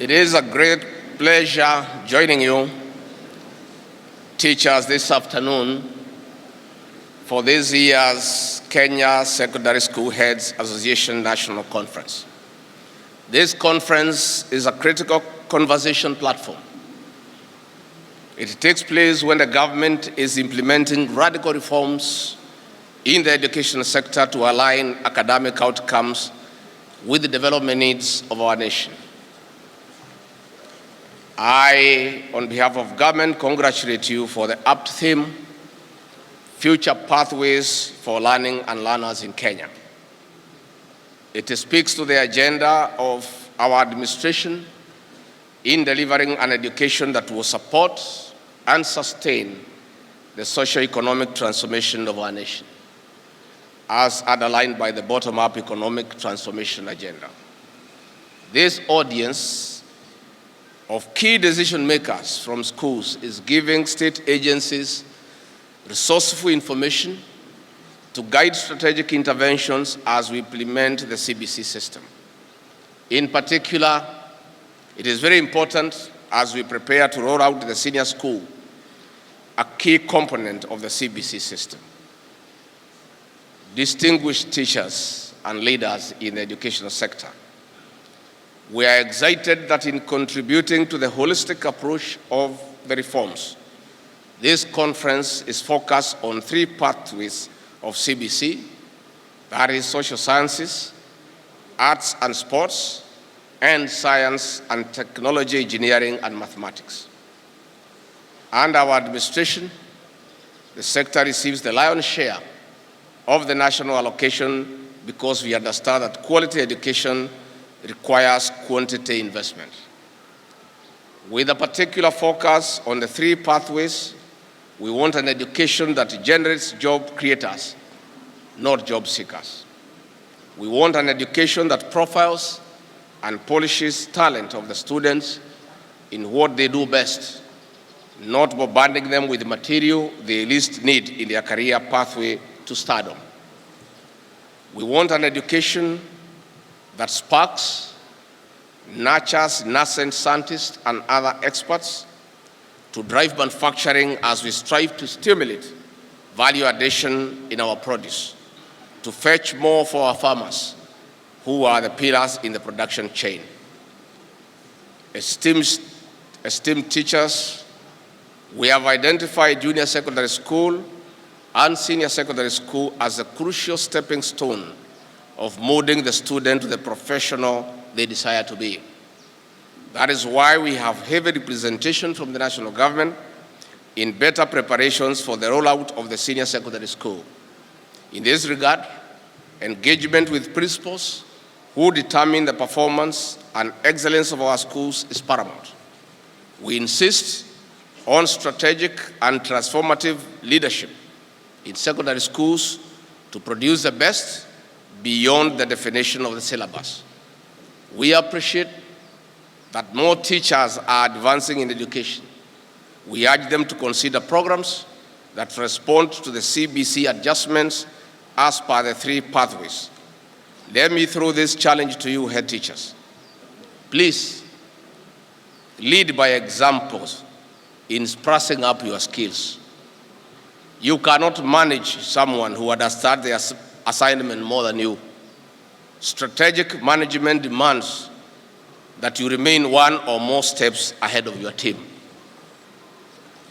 It is a great pleasure joining you, teachers, this afternoon for this year's Kenya Secondary School Heads Association National Conference. This conference is a critical conversation platform. It takes place when the government is implementing radical reforms in the education sector to align academic outcomes with the development needs of our nation. I, on behalf of government, congratulate you for the apt theme, Future Pathways for Learning and Learners in Kenya. It speaks to the agenda of our administration in delivering an education that will support and sustain the socio-economic transformation of our nation, as underlined by the bottom-up economic transformation agenda. This audience of key decision makers from schools is giving state agencies resourceful information to guide strategic interventions as we implement the CBC system. In particular, it is very important as we prepare to roll out the senior school, a key component of the CBC system. Distinguished teachers and leaders in the educational sector, we are excited that in contributing to the holistic approach of the reforms, this conference is focused on 3 pathways of CBC, that is social sciences, arts and sports, and science and technology, engineering and mathematics. Under our administration, the sector receives the lion's share of the national allocation because we understand that quality education requires quantity investment. With a particular focus on the 3 pathways, we want an education that generates job creators, not job seekers. We want an education that profiles and polishes talent of the students in what they do best, not bombarding them with material they least need in their career pathway to stardom. We want an education that sparks, nurtures nascent scientists and other experts to drive manufacturing as we strive to stimulate value addition in our produce, to fetch more for our farmers, who are the pillars in the production chain. Esteemed teachers, we have identified junior secondary school and senior secondary school as a crucial stepping stone of molding the student to the professional they desire to be. That is why we have heavy representation from the national government in better preparations for the rollout of the senior secondary school. In this regard, engagement with principals who determine the performance and excellence of our schools is paramount. We insist on strategic and transformative leadership in secondary schools to produce the best beyond the definition of the syllabus. We appreciate that more teachers are advancing in education. We urge them to consider programs that respond to the CBC adjustments as per the 3 pathways. Let me throw this challenge to you, head teachers. Please, lead by examples in sprucing up your skills. You cannot manage someone who understands their assignment more than you. Strategic management demands that you remain 1 or more steps ahead of your team.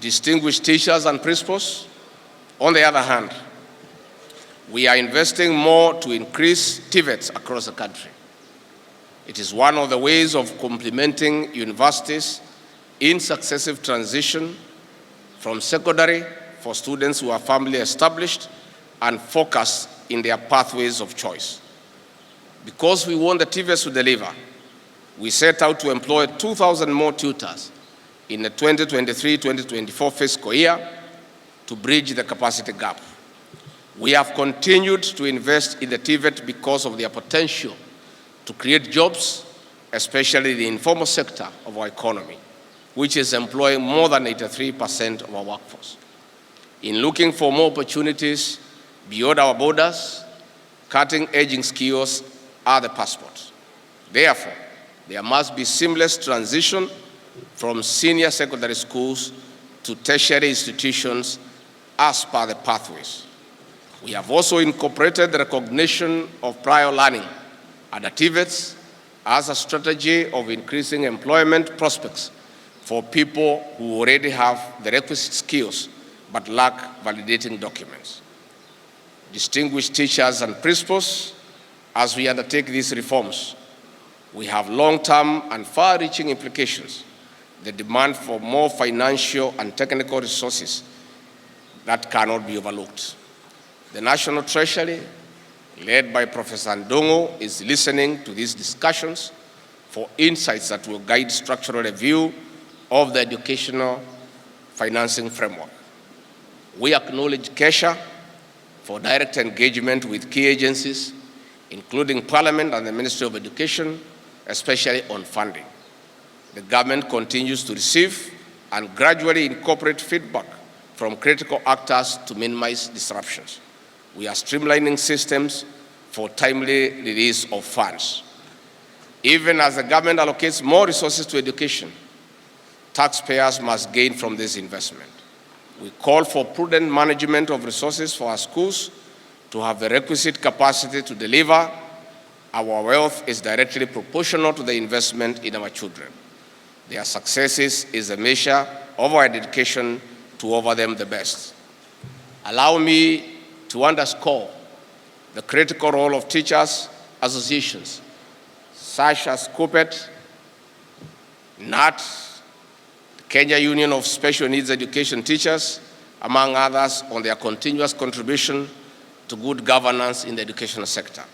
Distinguished teachers and principals, on the other hand, we are investing more to increase TVETs across the country. It is one of the ways of complementing universities in successive transition from secondary for students who are family established and focused in their pathways of choice. Because we want the TVETs to deliver, we set out to employ 2,000 more tutors in the 2023-2024 fiscal year to bridge the capacity gap. We have continued to invest in the TVET because of their potential to create jobs, especially in the informal sector of our economy, which is employing more than 83% of our workforce. In looking for more opportunities beyond our borders, cutting-edge skills are the passport. Therefore, There must be seamless transition from senior secondary schools to tertiary institutions as per the pathways. We have also incorporated the recognition of prior learning and TVETs as a strategy of increasing employment prospects for people who already have the requisite skills but lack validating documents. Distinguished teachers and principals, as we undertake these reforms, we have long-term and far-reaching implications. The demand for more financial and technical resources that cannot be overlooked. The National Treasury, led by Professor Ndongo, is listening to these discussions for insights that will guide structural review of the educational financing framework. We acknowledge Kesha for direct engagement with key agencies, including Parliament and the Ministry of Education, especially on funding. The government continues to receive and gradually incorporate feedback from critical actors to minimize disruptions. We are streamlining systems for timely release of funds. Even as the government allocates more resources to education, taxpayers must gain from this investment. We call for prudent management of resources for our schools to have the requisite capacity to deliver. Our wealth is directly proportional to the investment in our children. Their successes is a measure of our dedication to offer them the best. Allow me to underscore the critical role of teachers' associations, such as COPET, NAT, Kenya Union of Special Needs Education Teachers, among others, on their continuous contribution to good governance in the educational sector.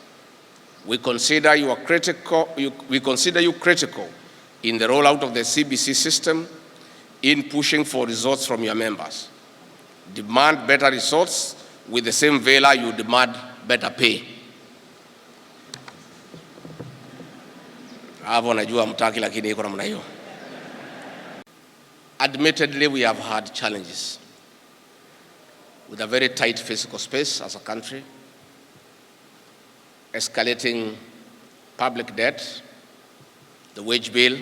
We consider you critical in the rollout of the CBC system, in pushing for results from your members. Demand better results with the same valor you demand better pay. Hapo najua mtaki lakini iko namna hiyo. Admittedly, we have had challenges with a very tight physical space as a country, escalating public debt, the wage bill,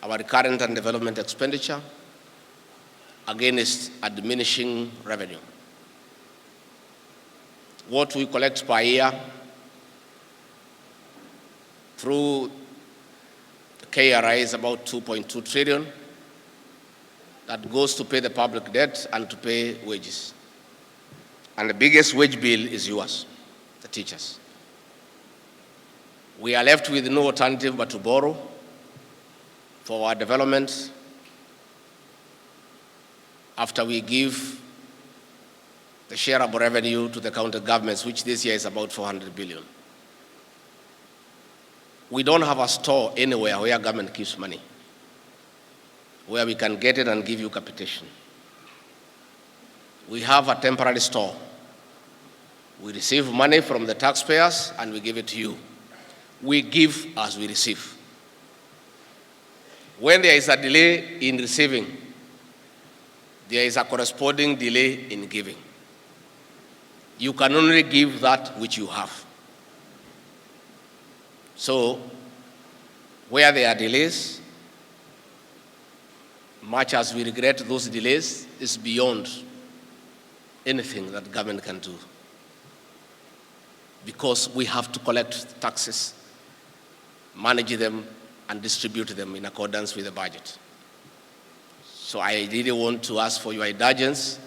our recurrent and development expenditure, against a diminishing revenue. What we collect per year through KRI is about 2.2 trillion. That goes to pay the public debt and to pay wages. And the biggest wage bill is yours, the teachers. We are left with no alternative but to borrow for our development after we give the shareable revenue to the county governments, which this year is about 400 billion. We don't have a store anywhere where government keeps money, where we can get it and give you capitation. We have a temporary store. We receive money from the taxpayers and we give it to you. We give as we receive. When there is a delay in receiving, there is a corresponding delay in giving. You can only give that which you have. So, where there are delays, much as we regret those delays, is beyond anything that government can do. Because we have to collect taxes, manage them, and distribute them in accordance with the budget. So I really want to ask for your indulgence.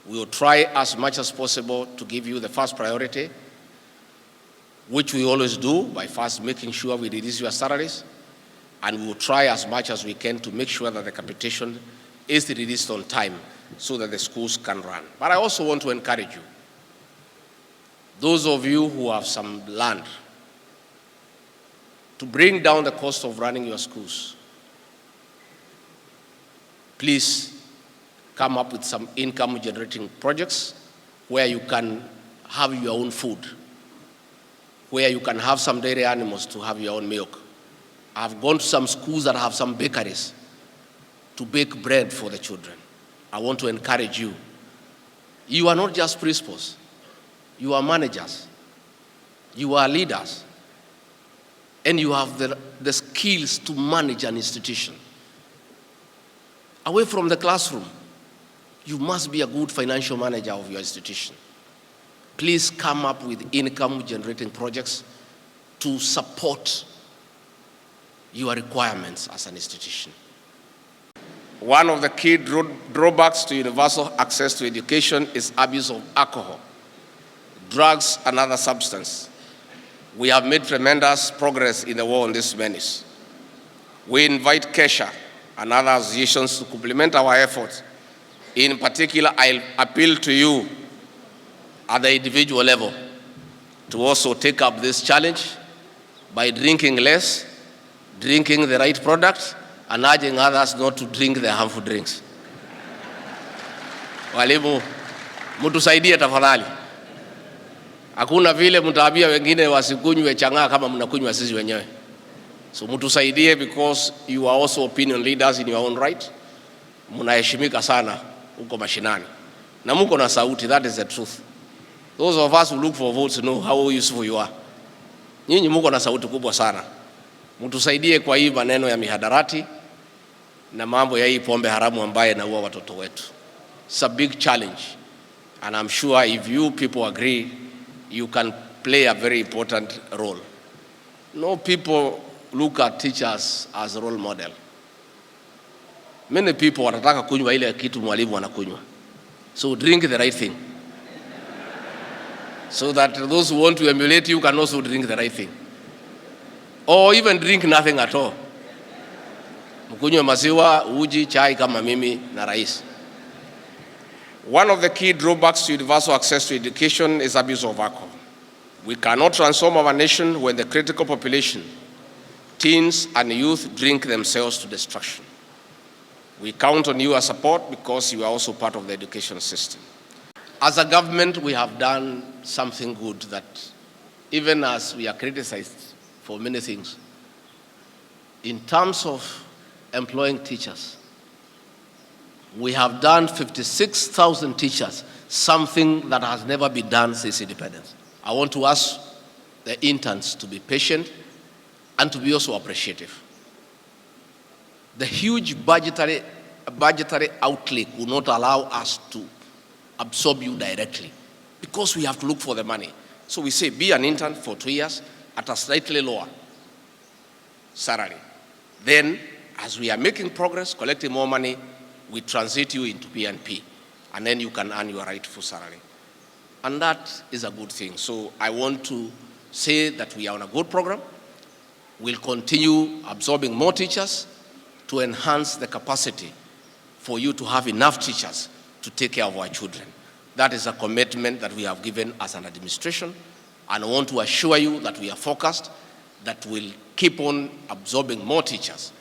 We will try as much as possible to give you the first priority, which we always do by first making sure we release your salaries, and we will try as much as we can to make sure that the capitation is released on time so that the schools can run. But I also want to encourage you, those of you who have some land, to bring down the cost of running your schools. Please come up with some income-generating projects where you can have your own food, where you can have some dairy animals to have your own milk. I've gone to some schools that have some bakeries to bake bread for the children. I want to encourage you. You are not just principals. You are managers. You are leaders. and you have the skills to manage an institution. Away from the classroom, you must be a good financial manager of your institution. Please come up with income-generating projects to support your requirements as an institution. One of the key drawbacks to universal access to education is abuse of alcohol, drugs, and other substances. We have made tremendous progress in the war on these menace. We invite Kesha and other associations to complement our efforts. In particular, I'll appeal to you at the individual level to also take up this challenge by drinking less, drinking the right product, and urging others not to drink the harmful drinks. Walimu, mtusaidie tafadhali. Hakuna vile mtaambia wengine wasikunywe chang'aa kama mnakunywa sisi wenyewe. So mtusaidie, because you are also opinion leaders in your own right. Mnaheshimika sana huko mashinani. Na mko na sauti, that is the truth. Those of us who look for votes know how useful you are. Nyinyi mko na sauti kubwa sana. Mtusaidie kwa hii maneno ya mihadarati na mambo ya hii pombe haramu ambaye inaua watoto wetu. It's a big challenge, and I'm sure if you people agree, you can play a very important role. No, people look at teachers as a role model. Many people wanataka kunywa ile kitu mwalimu anakunywa. So drink the right thing, so that those who want to emulate you can also drink the right thing. Or even drink nothing at all. Mkunywe maziwa, uji, chai kama mimi na rais. One of the key drawbacks to universal access to education is abuse of alcohol. We cannot transform our nation when the critical population, teens and youth, drink themselves to destruction. We count on your support because you are also part of the education system. As a government, we have done something good, that even as we are criticized for many things, in terms of employing teachers, we have done 56,000 teachers, something that has never been done since independence. I want to ask the interns to be patient and to be also appreciative. The huge budgetary outlay will not allow us to absorb you directly, because we have to look for the money. So we say, be an intern for 2 years at a slightly lower salary. Then, as we are making progress, collecting more money, we transit you into P&P, and then you can earn your rightful salary. And that is a good thing. So I want to say that we are on a good program. We'll continue absorbing more teachers to enhance the capacity for you to have enough teachers to take care of our children. That is a commitment that we have given as an administration, and I want to assure you that we are focused, that we'll keep on absorbing more teachers,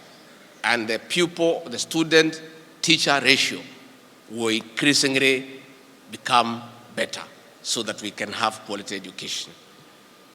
and the the student-teacher ratio will increasingly become better, so that we can have quality education.